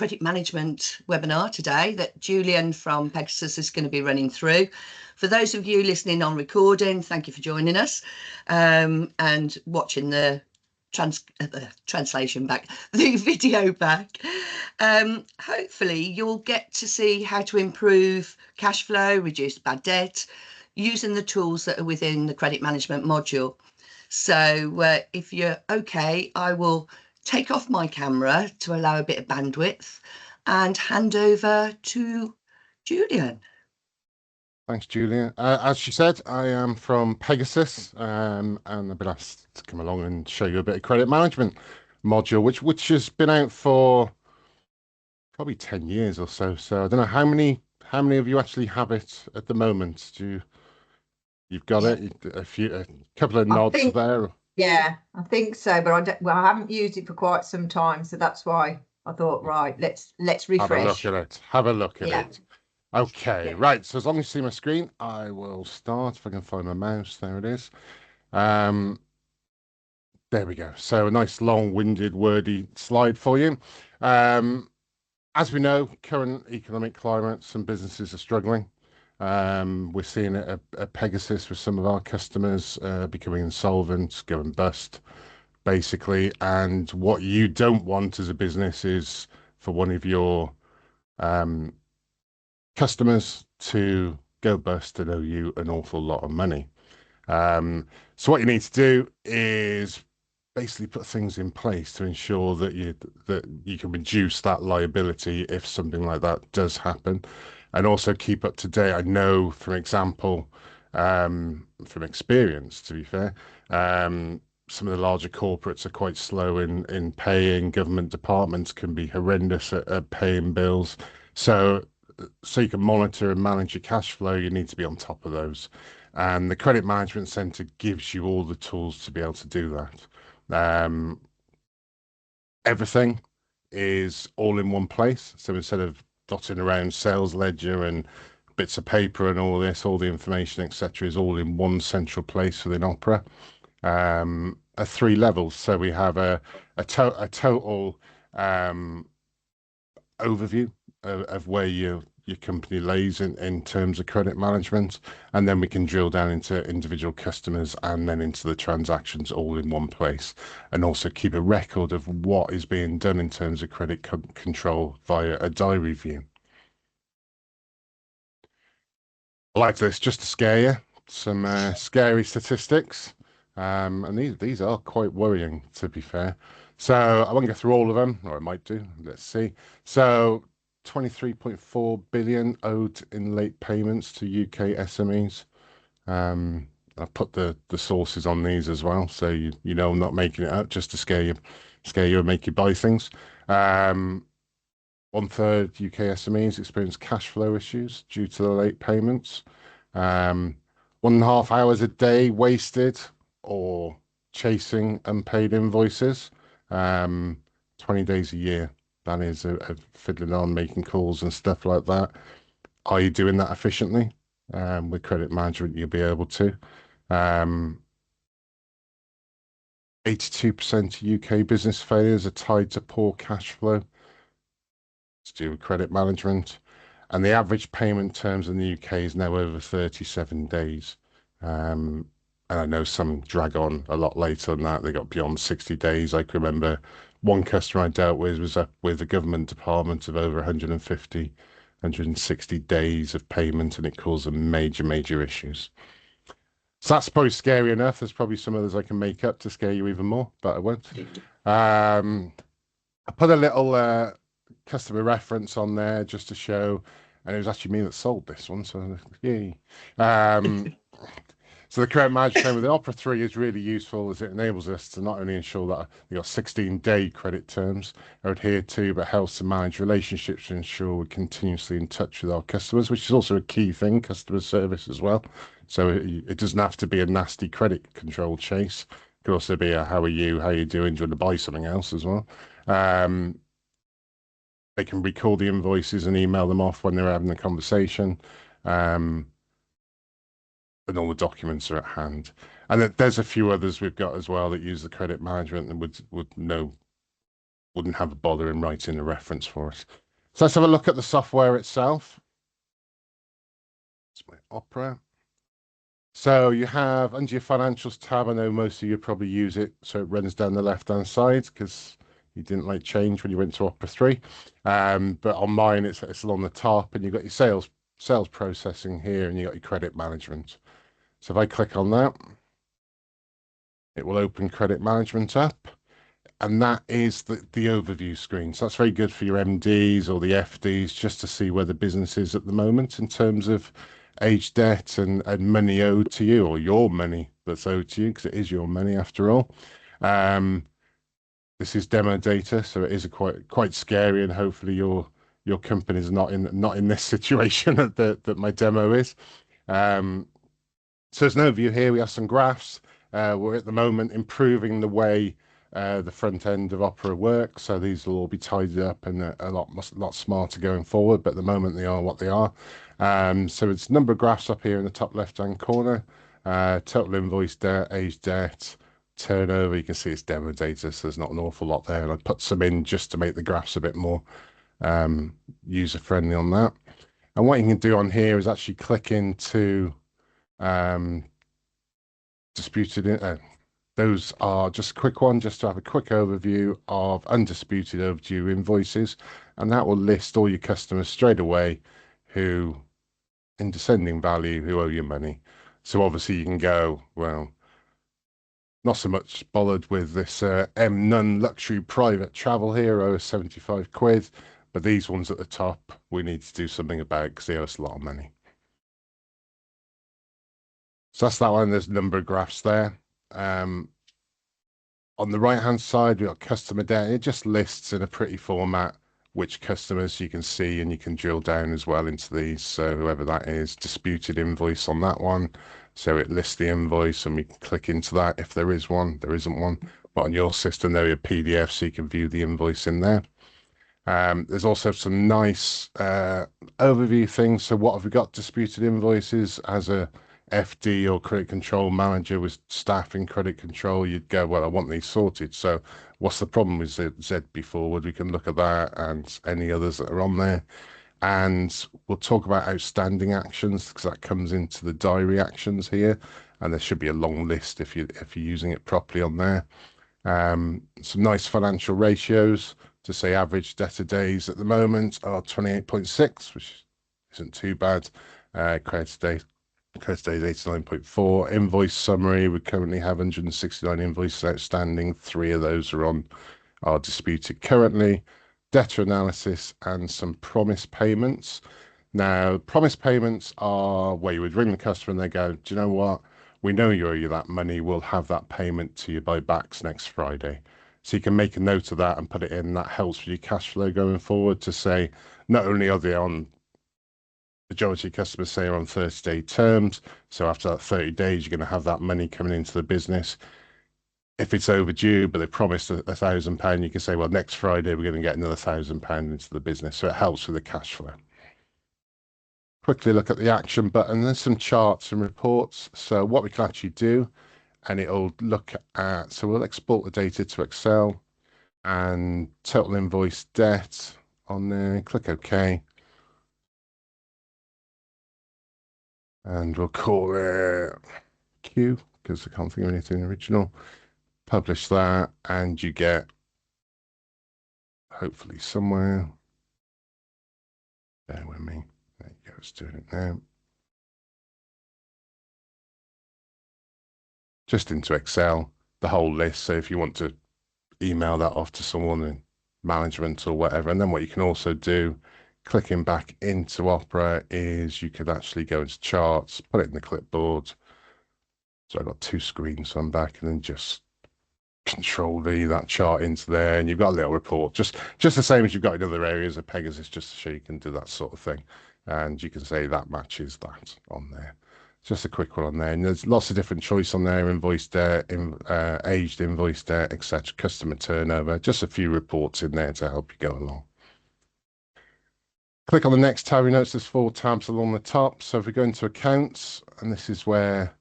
credit management webinar today that Julian from Pegasus is going to be running through. For those of you listening on recording, thank you for joining us and watching the translation back, the video back. Hopefully you'll get to see how to improve cash flow, reduce bad debt, using the tools that are within the credit management module. So if you're okay, I will take off my camera to allow a bit of bandwidth and hand over to Julian. Thanks, Julia. As she said, I am from Pegasus, and I've been asked to come along and show you a bit of credit management module, which has been out for probably 10 years or so. So I don't know how many of you actually have it at the moment. You've got it? A couple of nods there. Yeah, I think so, but I haven't used it for quite some time, so that's why I thought, right, let's refresh. Have a look at it. Okay, right. So as long as you see my screen, I will start. If I can find my mouse, there it is. There we go. So a nice long-winded, wordy slide for you. As we know, current economic climate, some businesses are struggling. We're seeing it at Pegasus with some of our customers becoming insolvent, going bust, basically. And what you don't want as a business is for one of your customers to go bust and owe you an awful lot of money. So what you need to do is basically put things in place to ensure that you can reduce that liability if something like that does happen, and also keep up to date. I know, for example, from experience, to be fair, some of the larger corporates are quite slow in paying. Government departments can be horrendous at paying bills. So you can monitor and manage your cash flow, you need to be on top of those. And the Credit Management Center gives you all the tools to be able to do that. Everything is all in one place. So instead of dotting around sales ledger and bits of paper and all this, all the information, etc., is all in one central place within Opera. At 3 levels. So we have a total overview of where your company lays in terms of credit management, and then we can drill down into individual customers and then into the transactions all in one place, and also keep a record of what is being done in terms of credit control via a diary view. I like this just to scare you, some scary statistics, and these are quite worrying, to be fair. So I won't go through all of them, or I might do. Let's see. So 23.4 billion owed in late payments to UK SMEs. I've put the sources on these as well, so you know I'm not making it up just to scare you and make you buy things. 1/3 UK SMEs experience cash flow issues due to the late payments. 1.5 hours a day wasted or chasing unpaid invoices. 20 days a year. That is fiddling on, making calls and stuff like that. Are you doing that efficiently? With credit management, you'll be able to. 82% UK business failures are tied to poor cash flow. To do with credit management. And the average payment terms in the UK is now over 37 days. And I know some drag on a lot later than that. They got beyond 60 days. I can remember one customer I dealt with was up with a government department of over 150, 160 days of payment, and it caused them major issues. So that's probably scary enough. There's probably some others I can make up to scare you even more, but I won't. I put a little customer reference on there just to show, and it was actually me that sold this one, so yay. So the credit management with the Opera 3 is really useful, as it enables us to not only ensure that we got 16-day credit terms are adhered to, but helps to manage relationships to ensure we're continuously in touch with our customers, which is also a key thing, customer service as well. So it doesn't have to be a nasty credit control chase. It could also be a how are you doing, do you want to buy something else as well. They can record the invoices and email them off when they're having a conversation. And all the documents are at hand. And there's a few others we've got as well that use the credit management and would know wouldn't have a bother in writing a reference for us. So let's have a look at the software itself. It's my Opera. So you have under your financials tab, I know most of you probably use it, so it runs down the left-hand side because you didn't like change when you went to Opera 3. But on mine, it's along the top, and you've got your sales processing here, and you've got your credit management. So if I click on that, it will open credit management up. And that is the overview screen. So that's very good for your MDs or the FDs just to see where the business is at the moment in terms of age debt and money owed to you, or your money that's owed to you, because it is your money after all. This is demo data, so it is quite scary, and hopefully your company is not in this situation that my demo is. So there's an overview here. We have some graphs. We're at the moment improving the way the front end of Opera works, so these will all be tidied up and a lot smarter going forward. But at the moment, they are what they are. So it's a number of graphs up here in the top left-hand corner. Total invoice debt, age debt, turnover. You can see it's demo data, so there's not an awful lot there. And I put some in just to make the graphs a bit more user-friendly on that. And what you can do on here is actually click into disputed. Those are just a quick one, just to have a quick overview of undisputed overdue invoices, and that will list all your customers straight away who, in descending value, who owe you money. So obviously you can go, well, not so much bothered with this M Nunn luxury private travel here, owes 75 quid, but these ones at the top we need to do something about because they owe us a lot of money. So that's that one. There's a number of graphs there. On the right-hand side, we've got customer data. It just lists in a pretty format which customers you can see, and you can drill down as well into these. So whoever that is, disputed invoice on that one. So it lists the invoice, and we can click into that if there is one. There isn't one. But on your system, there are PDF, so you can view the invoice in there. There's also some nice overview things. So what have we got? Disputed invoices. As a FD or credit control manager with staff in credit control, you'd go, well, I want these sorted. So what's the problem with ZB Forward? We can look at that and any others that are on there. And we'll talk about outstanding actions because that comes into the diary actions here. And there should be a long list if you're using it properly on there. Some nice financial ratios to say average debtor days at the moment are 28.6, which isn't too bad. Credit days 89.4. Invoice summary, we currently have 169 invoices outstanding. 3 of those are disputed currently. Debtor analysis and some promise payments. Now, promise payments are where you would ring the customer and they go, do you know what? We know you owe you that money. We'll have that payment to you by backs next Friday. So you can make a note of that and put it in. That helps with your cash flow going forward to say, not only are they on, majority of customers say are on 30-day terms. So after that 30 days, you're going to have that money coming into the business. If it's overdue, but they promised £1,000, you can say, well, next Friday, we're going to get another £1,000 into the business. So it helps with the cash flow. Quickly look at the action button. There's some charts and reports. So what we can actually do, and it'll look at, so we'll export the data to Excel and total invoice debt on there. Click OK. And we'll call it Q because I can't think of anything original. Publish that, and you get, hopefully somewhere, bear with me. There you go, it's doing it now. Just into Excel, the whole list. So if you want to email that off to someone in management or whatever, and then what you can also do, clicking back into Opera, is you could actually go into charts, put it in the clipboard. So I've got 2 screens, so I'm back, and then just Control V that chart into there, and you've got a little report, just the same as you've got in other areas of Pegasus, just to show you can do that sort of thing. And you can say that matches that on there. Just a quick one on there, and there's lots of different choice on there: invoice debt, aged invoice debt, etc., customer turnover. Just a few reports in there to help you go along. Click on the next tab. You notice there's 4 tabs along the top. So if we go into accounts, and this is where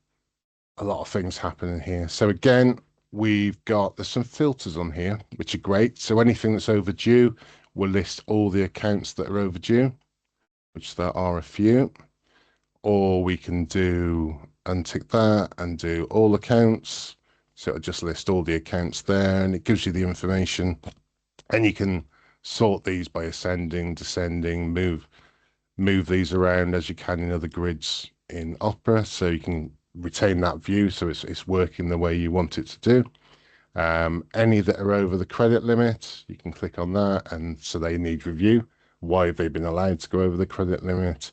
a lot of things happen in here. So again, there's some filters on here, which are great. So anything that's overdue will list all the accounts that are overdue, which there are a few. Or we can untick that and do all accounts. So it'll just list all the accounts there, and it gives you the information. And you can sort these by ascending, descending, move these around as you can in other grids in Opera, so you can retain that view so it's working the way you want it to do. Any that are over the credit limit, you can click on that, and so they need review. Why have they been allowed to go over the credit limit?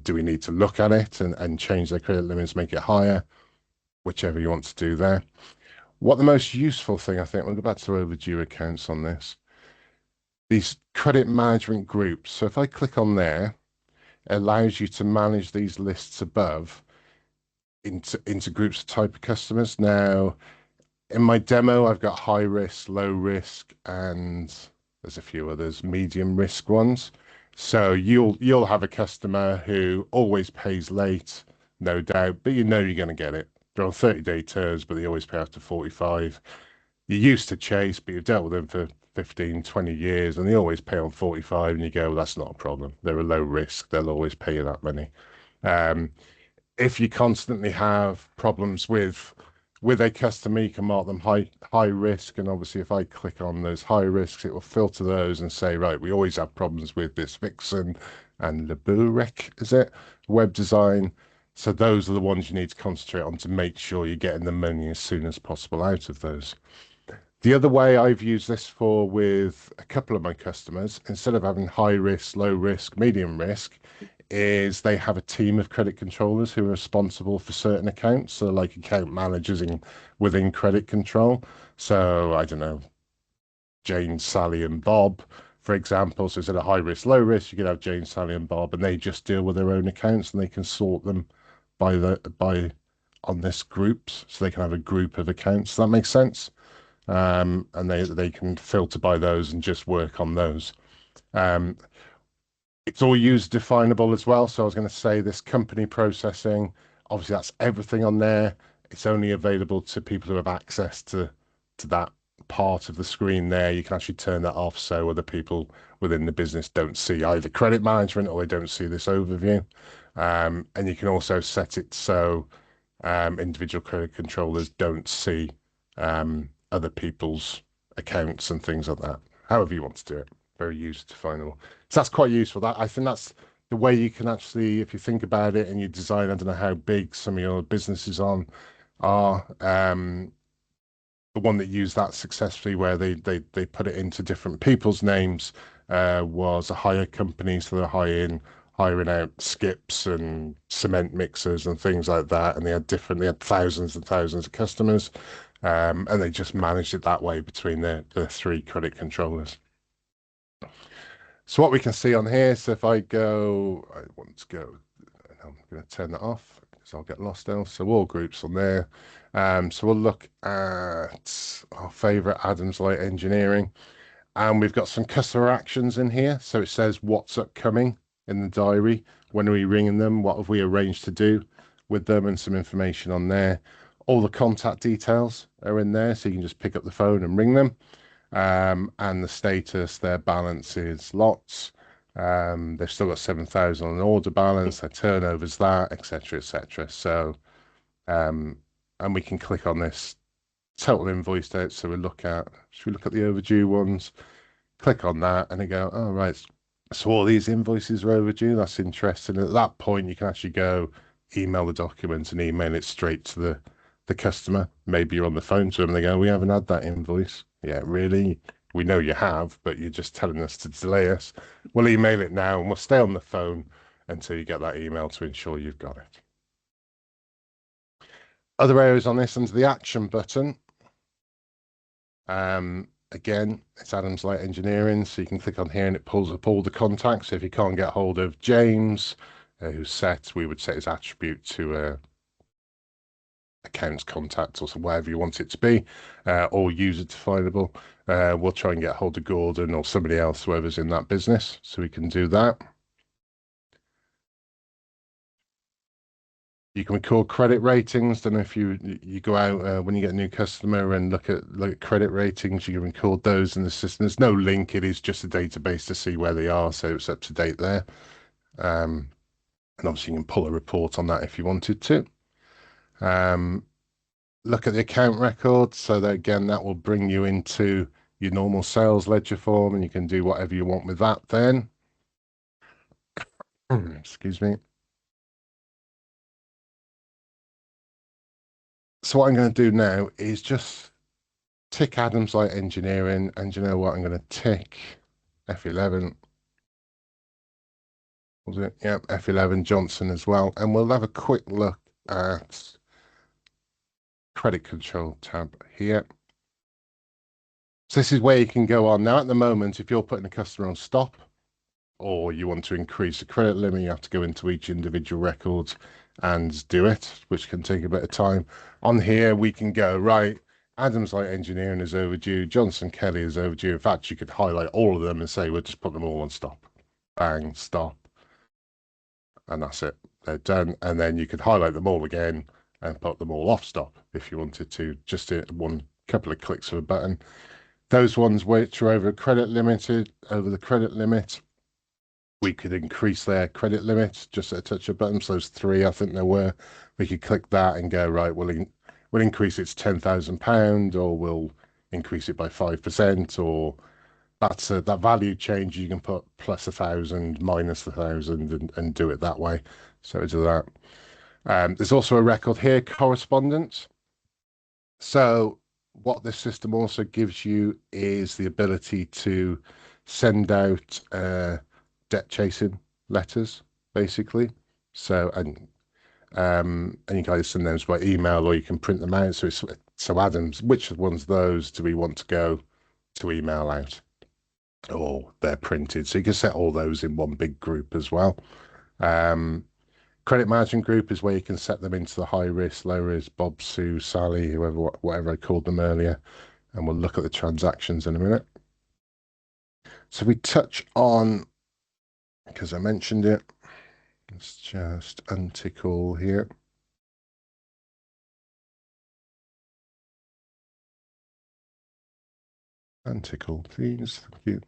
Do we need to look at it and change their credit limits, make it higher? Whichever you want to do there. What the most useful thing, I think, we'll go back to overdue accounts on this. These credit management groups. So if I click on there, it allows you to manage these lists above into groups of type of customers. Now, in my demo, I've got high risk, low risk, and there's a few others, medium risk ones. So you'll have a customer who always pays late, no doubt, but you know you're going to get it. They're on 30-day terms, but they always pay after 45. You used to Chase, but you've dealt with them for 15, 20 years, and they always pay on 45, and you go, well, that's not a problem. They're a low risk. They'll always pay you that money. If you constantly have problems with a customer, you can mark them high risk, and obviously if I click on those high risks, it will filter those and say, right, we always have problems with this Vixen and Laburek, is it? Web design. So those are the ones you need to concentrate on to make sure you're getting the money as soon as possible out of those. The other way I've used this for with a couple of my customers, instead of having high risk, low risk, medium risk, is they have a team of credit controllers who are responsible for certain accounts. So like account managers within credit control. So I don't know, Jane, Sally, and Bob, for example. So instead of high risk, low risk, you could have Jane, Sally, and Bob, and they just deal with their own accounts, and they can sort them on this groups. So they can have a group of accounts. Does that make sense? And they can filter by those and just work on those. It's all user definable as well. So I was going to say this company processing, obviously that's everything on there. It's only available to people who have access to that part of the screen there. You can actually turn that off so other people within the business don't see either credit management or they don't see this overview. And you can also set it so individual credit controllers don't see other people's accounts and things like that. However you want to do it. Very user definable. So that's quite useful. I think that's the way you can actually, if you think about it and you design, I don't know how big some of your businesses are, the one that used that successfully where they put it into different people's names was a hire company. So they're hiring out skips and cement mixers and things like that. And they had thousands and thousands of customers. And they just managed it that way between the three credit controllers. So what we can see on here, so if I want to go, I'm going to turn that off because I'll get lost else. So all groups on there. So we'll look at our favorite Adams Light Engineering, and we've got some customer actions in here. So it says what's upcoming in the diary, when are we ringing them, what have we arranged to do with them, and some information on there. All the contact details are in there, so you can just pick up the phone and ring them. And the status, their balance is lots. They've still got 7,000 on order balance, their turnover's that, etc., etc. So, and we can click on this total invoice date. So should we look at the overdue ones? Click on that and they go, oh, right. So all these invoices are overdue. That's interesting. At that point, you can actually go email the document and email it straight to the customer. Maybe you're on the phone to them and they go, we haven't had that invoice. Yeah, really? We know you have, but you're just telling us to delay us. We'll email it now and we'll stay on the phone until you get that email to ensure you've got it. Other areas on this, under the action button. Again, it's Adams Light Engineering, so you can click on here and it pulls up all the contacts. So if you can't get hold of James, who's set, we would set his attribute to accounts contact or whatever you want it to be, or user definable. We'll try and get hold of Gordon or somebody else, whoever's in that business, so we can do that. You can record credit ratings. Don't know if you go out when you get a new customer and look at credit ratings. You can record those in the system. There's no link. It is just a database to see where they are, so it's up to date there. And obviously, you can pull a report on that if you wanted to. Look at the account record. So that again, that will bring you into your normal sales ledger form, and you can do whatever you want with that. Then, excuse me. So what I'm going to do now is just tick Adams Light Engineering, and you know what? I'm going to tick F11. Was it? Yep, F11 Johnson as well. And we'll have a quick look at credit control tab here. So this is where you can go on. Now, at the moment, if you're putting a customer on stop or you want to increase the credit limit, you have to go into each individual record and do it, which can take a bit of time. On here, we can go, right, Adams Light Engineering is overdue, Johnson Kelly is overdue. In fact, you could highlight all of them and say, we'll just put them all on stop. Bang, stop. And that's it. They're done. And then you could highlight them all again and put them all off stop if you wanted to, just do one couple of clicks of a button. Those ones which are over the credit limit, we could increase their credit limit just at a touch of a button. So those three, I think there were. We could click that and go, right, we'll increase it to £10,000, or we'll increase it by 5%, or that's that value change. You can put plus 1,000, minus 1,000, and do it that way. So do that. There's also a record here, correspondence. So what this system also gives you is the ability to send out debt chasing letters, basically. So and you can either send those by email or you can print them out. So Adams, which ones of those do we want to go to email out, or they're printed? So you can set all those in one big group as well. Credit management group is where you can set them into the high risk, low risk, Bob, Sue, Sally, whoever, whatever I called them earlier. And we'll look at the transactions in a minute. So we touch on, because I mentioned it, let's just untick all here. Untick all, please. Thank you.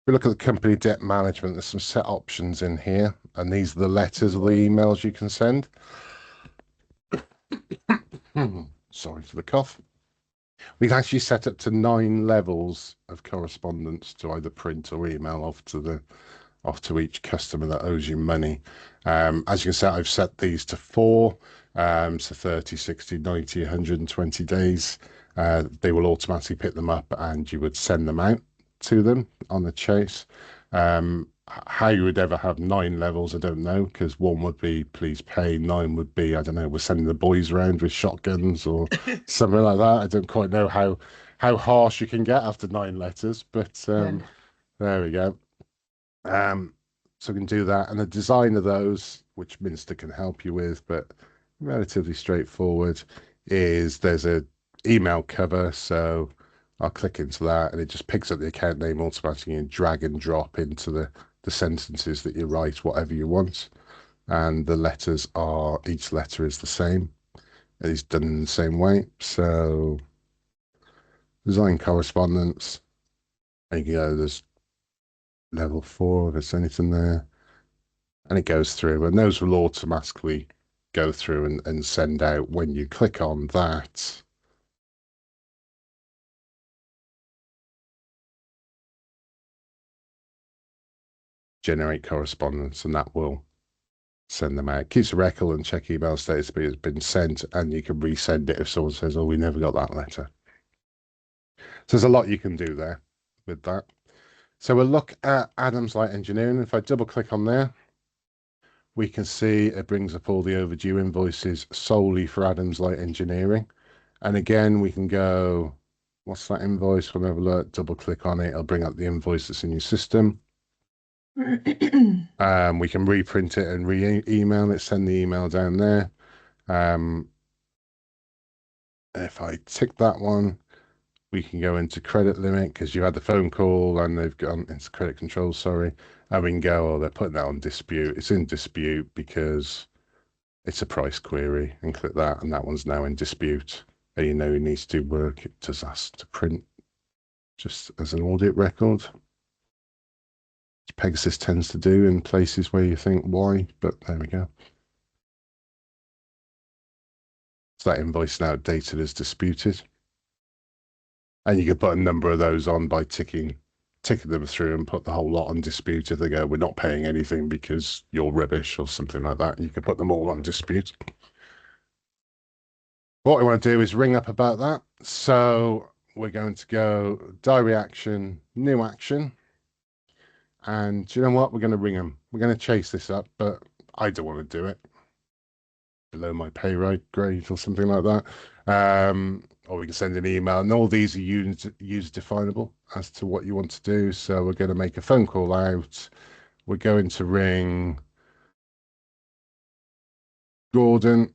We look at the company debt management. There's some set options in here, and these are the letters or the emails you can send. Sorry for the cough. We can actually set up to 9 levels of correspondence to either print or email off to each customer that owes you money. As you can see, I've set these to 4, so 30, 60, 90, 120 days. They will automatically pick them up and you would send them out to them on the chase. How you would ever have 9 levels, I don't know, because 1 would be please pay, 9 would be, I don't know, we're sending the boys around with shotguns or something like that. I don't quite know how harsh you can get after 9 letters, but there we go. So we can do that, and the design of those, which Minster can help you with, but relatively straightforward, is there's a email cover. So I'll click into that and it just picks up the account name automatically and drag and drop into the sentences that you write, whatever you want. And the letters are, each letter is the same. It's done in the same way. So design correspondence, and you can go, there's level 4 if there's anything there, and it goes through, and those will automatically go through and send out when you click on that. Generate correspondence, and that will send them out. Keeps a record and check email status, but it's been sent, and you can resend it if someone says, oh, we never got that letter. So there's a lot you can do there with that. So we'll look at Adams Light Engineering. If I double click on there, we can see it brings up all the overdue invoices solely for Adams Light Engineering. And again, we can go, what's that invoice? We'll have a look, double click on it. It'll bring up the invoice that's in your system. We can reprint it and re-email it, send the email down there. If I tick that one, We can go into credit limit because you had the phone call and they've gone into credit control, sorry. And we can go, oh, they're putting that on dispute. It's in dispute because it's a price query, and click that, and that one's now in dispute. And you know it needs to work. It does ask to print just as an audit record. Pegasus tends to do in places where you think, why? But there we go. So that invoice now dated as disputed. And you can put a number of those on by ticking them through and put the whole lot on dispute. If they go, we're not paying anything because you're rubbish or something like that, you can put them all on dispute. What we want to do is ring up about that. So we're going to go diary action, new action. And do you know what? We're going to ring them. We're going to chase this up, but I don't want to do it. Below my pay grade or something like that. Or we can send an email, and all these are user definable as to what you want to do. So we're going to make a phone call out. We're going to ring Gordon,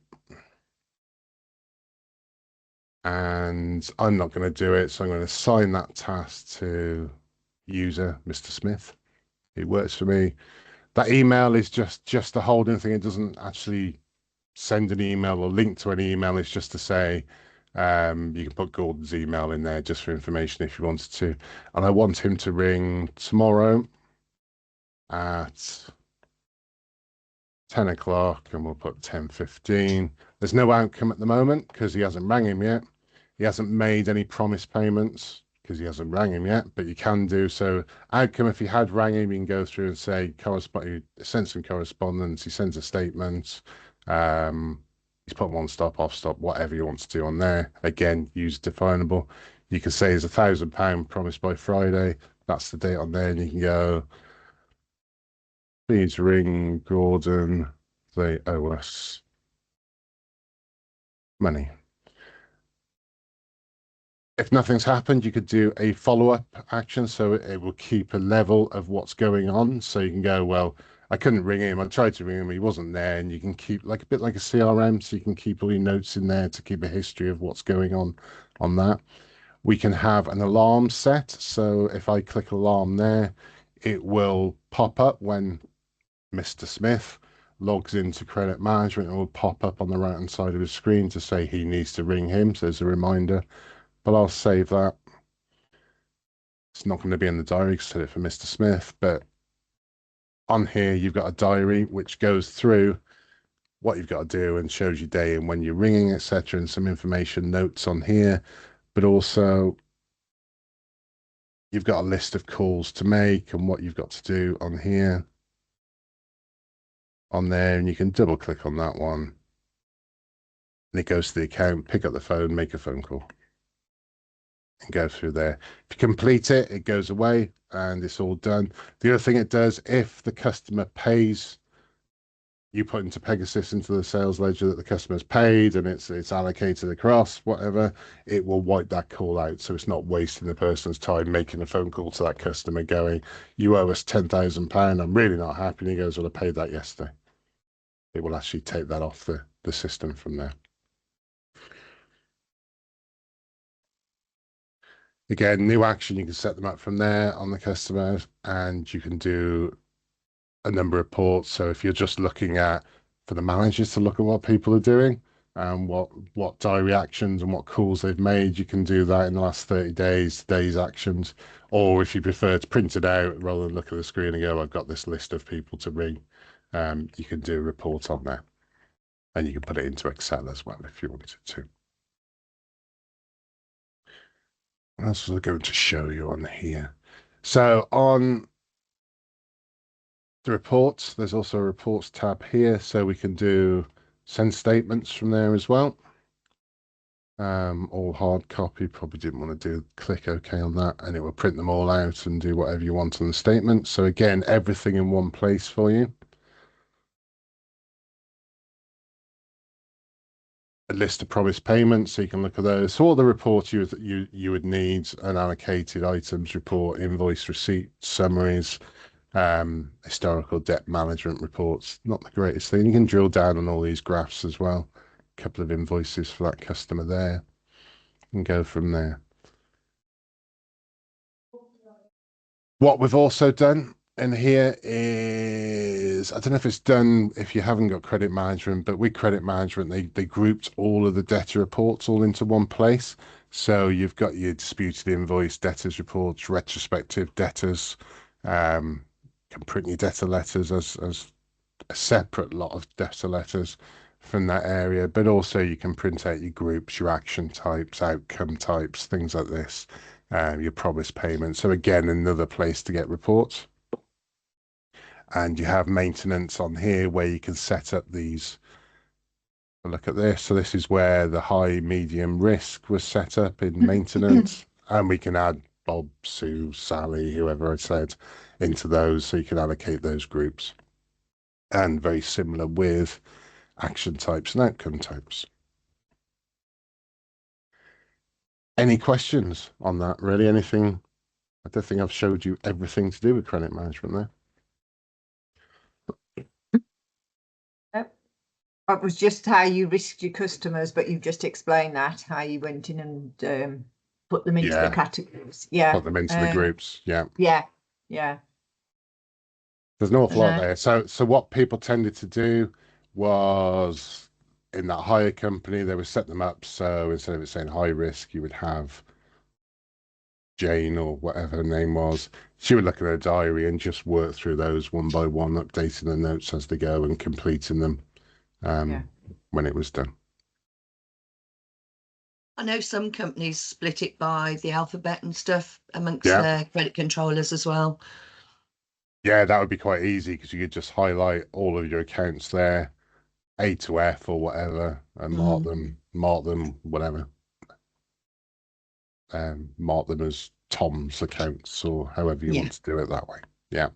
and I'm not going to do it. So I'm going to assign that task to user, Mr. Smith. It works for me. That email is just a holding thing. It doesn't actually send an email or link to any email. It's just to say, you can put Gordon's email in there just for information if you wanted to. And I want him to ring tomorrow at 10 o'clock, and we'll put 10:15. There's no outcome at the moment because he hasn't rang him yet. He hasn't made any promise payments because he hasn't rang him yet, but you can do so. Outcome, if he had rang him, you can go through and say, he sent some correspondence, he sends a statement, he's put one stop, off stop, whatever you want to do on there. Again, use definable. You can say it's £1,000 promised by Friday. That's the date on there, and you can go, please ring Gordon, they owe us money. If nothing's happened, you could do a follow-up action, so it will keep a level of what's going on. So you can go, well, I couldn't ring him. I tried to ring him, he wasn't there, and you can keep like a bit like a CRM, so you can keep all your notes in there to keep a history of what's going on that. We can have an alarm set, so if I click alarm there, it will pop up when Mr. Smith logs into credit management. It will pop up on the right hand side of his screen to say he needs to ring him, so there's a reminder. But I'll save that. It's not going to be in the diary because I set it for Mr. Smith, but on here you've got a diary which goes through what you've got to do and shows you day and when you're ringing, etc., and some information notes on here. But also you've got a list of calls to make and what you've got to do on here, on there, and you can double click on that one and it goes to the account, pick up the phone, make a phone call, and go through there. If you complete it, it goes away and it's all done. The other thing it does, if the customer pays, you put into Pegasus, into the sales ledger, that the customer's paid and it's allocated across, whatever, it will wipe that call out. So it's not wasting the person's time making a phone call to that customer going, you owe us £10,000, I'm really not happy. And he goes, well, I paid that yesterday. It will actually take that off the system from there. Again, new action, you can set them up from there on the customer, and you can do a number of ports. So if you're just looking at, for the managers to look at what people are doing and what diary actions and what calls they've made, you can do that in the last 30 days, today's actions. Or if you prefer to print it out rather than look at the screen and go, I've got this list of people to ring, you can do a report on there. And you can put it into Excel as well if you wanted to. What else was I going to show you on here? So on the reports, there's also a reports tab here, so we can send statements from there as well. All hard copy, probably didn't want to click OK on that, and it will print them all out and do whatever you want on the statement. So again, everything in one place for you. A list of promised payments, so you can look at those. So all the reports you would need: an allocated items report, invoice receipt summaries, historical debt management reports. Not the greatest thing. You can drill down on all these graphs as well. A couple of invoices for that customer there, and go from there. What we've also done in here is, I don't know if it's done if you haven't got credit management, but with credit management, they grouped all of the debtor reports all into one place. So you've got your disputed invoice, debtors reports, retrospective debtors, can print your debtor letters as a separate lot of debtor letters from that area, but also you can print out your groups, your action types, outcome types, things like this, your promise payment. So again, another place to get reports. And you have maintenance on here where you can set up these. Look at this. So this is where the high, medium risk was set up in maintenance. And we can add Bob, Sue, Sally, whoever I said, into those. So you can allocate those groups. And very similar with action types and outcome types. Any questions on that, really? Anything? I don't think I've showed you everything to do with credit management there. It was just how you risked your customers, but you've just explained that, how you went in and put them into the categories. Yeah. Put them into the groups. Yeah. Yeah. Yeah. There's an awful lot there. So what people tended to do was in that higher company, they would set them up. So instead of it saying high risk, you would have Jane or whatever her name was. She would look at her diary and just work through those one by one, updating the notes as they go and completing them when it was done. I know some companies split it by the alphabet and stuff amongst their credit controllers as well. Yeah, that would be quite easy because you could just highlight all of your accounts there, A to F or whatever, and mark them, whatever. Mark them as Tom's accounts or however you want to do it that way. Yeah.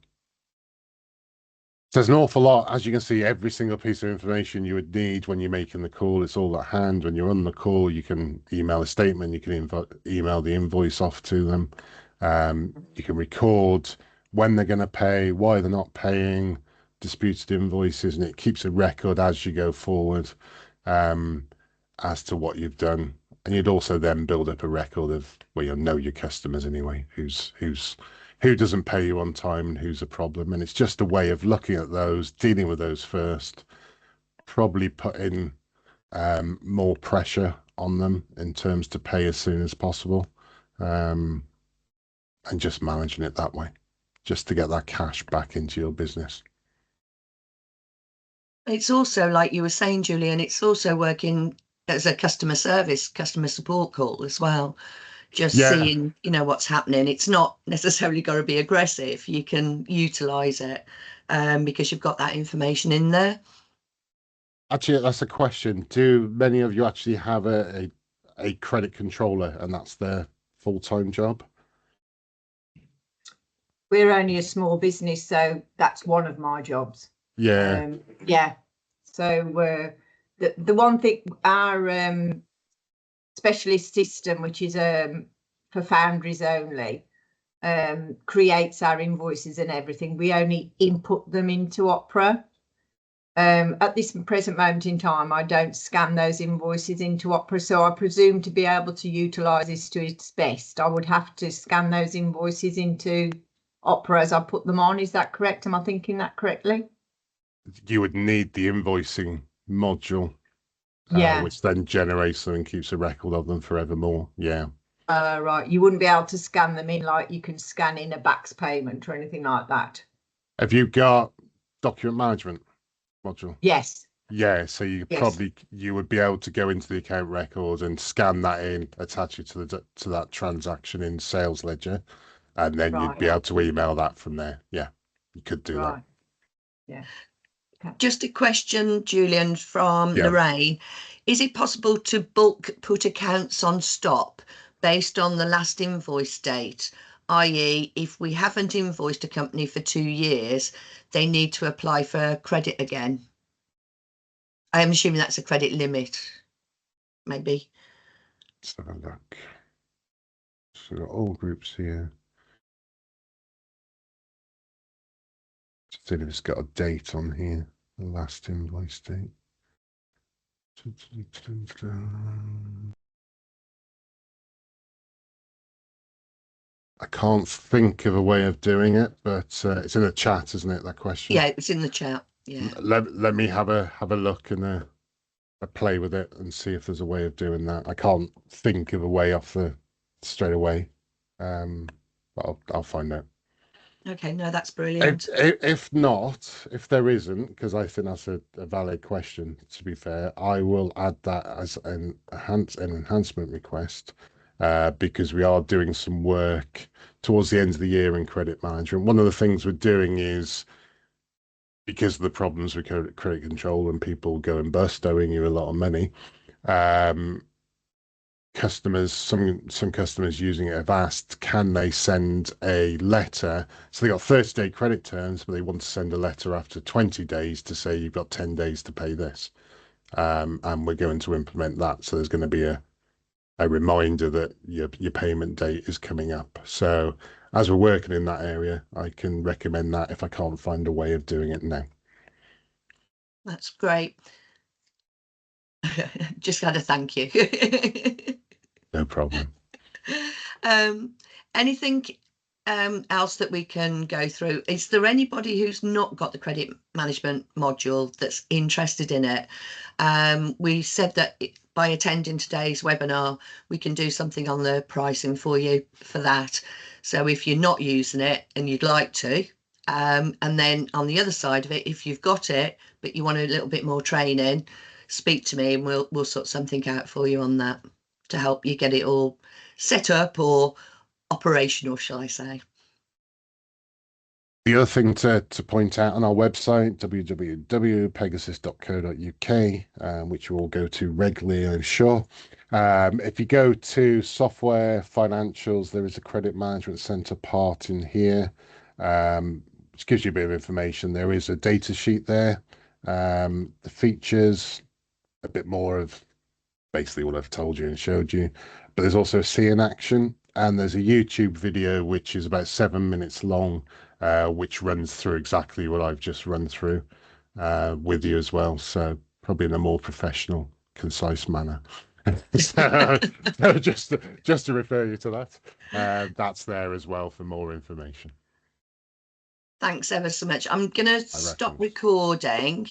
There's an awful lot. As you can see, every single piece of information you would need when you're making the call, it's all at hand. When you're on the call, you can email a statement, you can email the invoice off to them. You can record when they're going to pay, why they're not paying, disputed invoices, and it keeps a record as you go forward as to what you've done. And you'd also then build up a record of, well, you'll know your customers anyway, who doesn't pay you on time and who's a problem. And it's just a way of looking at those, dealing with those first, probably putting more pressure on them in terms to pay as soon as possible, and just managing it that way, just to get that cash back into your business. It's also, like you were saying, Julian, it's also working as a customer support call as well. Just seeing, what's happening. It's not necessarily got to be aggressive. You can utilize it because you've got that information in there. Actually, that's a question. Do many of you actually have a credit controller and that's their full-time job? We're only a small business, so that's one of my jobs. Yeah. So the one thing, our specialist system, which is for foundries only, creates our invoices and everything. We only input them into Opera. At this present moment in time, I don't scan those invoices into Opera, so I presume to be able to utilise this to its best, I would have to scan those invoices into Opera as I put them on. Is that correct? Am I thinking that correctly? You would need the invoicing module, which then generates them and keeps a record of them forevermore. Yeah. Right. You wouldn't be able to scan them in like you can scan in a BACS payment or anything like that. Have you got document management module? Yes. Yeah, so you would be able to go into the account records and scan that in, attach it to that transaction in Sales Ledger, and then you'd be able to email that from there. Yeah, you could do that. Yeah. Okay. Just a question, Julian, from Lorraine. Is it possible to bulk put accounts on stop based on the last invoice date? I.e., if we haven't invoiced a company for 2 years, they need to apply for credit again. I'm assuming that's a credit limit, maybe. Let's have a look. So we've got all groups here. See if it's got a date on here, the last invoice date. I can't think of a way of doing it, but it's in the chat, isn't it? That question. Yeah, it's in the chat. Yeah. Let me have a look and a play with it and see if there's a way of doing that. I can't think of a way off the straight away. But I'll find out. Okay, no, that's brilliant. If not, if there isn't, because I think that's a valid question, to be fair, I will add that as an enhancement request, because we are doing some work towards the end of the year in credit management. One of the things we're doing is, because of the problems with credit control and people going bust, owing you a lot of money, some customers using it have asked, can they send a letter? So they got 30-day credit terms, but they want to send a letter after 20 days to say you've got 10 days to pay this. And we're going to implement that. So there's going to be a reminder that your payment date is coming up. So as we're working in that area, I can recommend that if I can't find a way of doing it now. That's great. Just had a thank you. No problem. Anything else that we can go through? Is there anybody who's not got the credit management module that's interested in it? We said that by attending today's webinar, we can do something on the pricing for you for that. So if you're not using it and you'd like to, and then on the other side of it, if you've got it, but you want a little bit more training, speak to me and we'll sort something out for you on that to help you get it all set up or operational, shall I say. The other thing to point out on our website, www.pegasus.co.uk, which we'll go to regularly, I'm sure. If you go to software financials, there is a credit management center part in here, which gives you a bit of information. There is a data sheet there. The features, a bit more of basically what I've told you and showed you, but there's also a See in Action, and there's a YouTube video which is about 7 minutes long, which runs through exactly what I've just run through with you as well. So probably in a more professional, concise manner. so just to refer you to that, that's there as well for more information. Thanks ever so much. I'm going to stop recording.